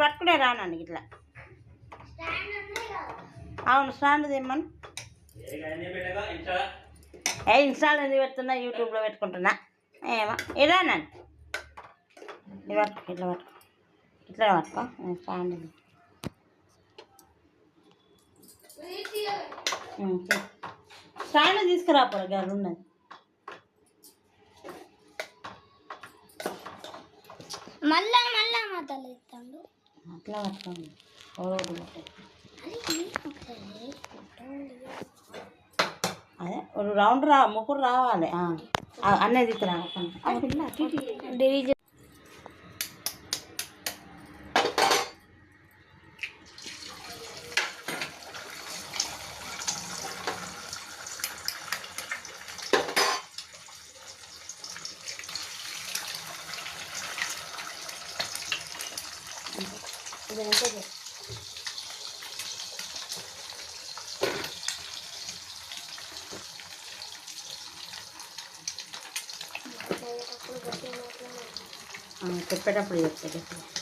పట్టుకునే రానండి ఇట్లా. అవును స్టాండ్ తెమ్మను. ఇన్స్టాల్ ఎందుకు పెడుతున్నా, యూట్యూబ్లో పెట్టుకుంటున్నా. ఏమో ఇలానండి, ఇది పట్టుకో, ఇట్లా పట్టుకో, ఇట్లా పట్టుకో స్టాండ్. స్టాండ్ తీసుకురాపోరా గారు ఉన్నది. మళ్ళా మళ్ళా మాటలు ఇస్తాడు అట్లా పట్టుకోండి. అదే రౌండ్ ముగ్గురు రావాలి. అన్నది ఇక్కడ ఇది ఎంత చెప్పేటప్పుడు చెప్తాడు.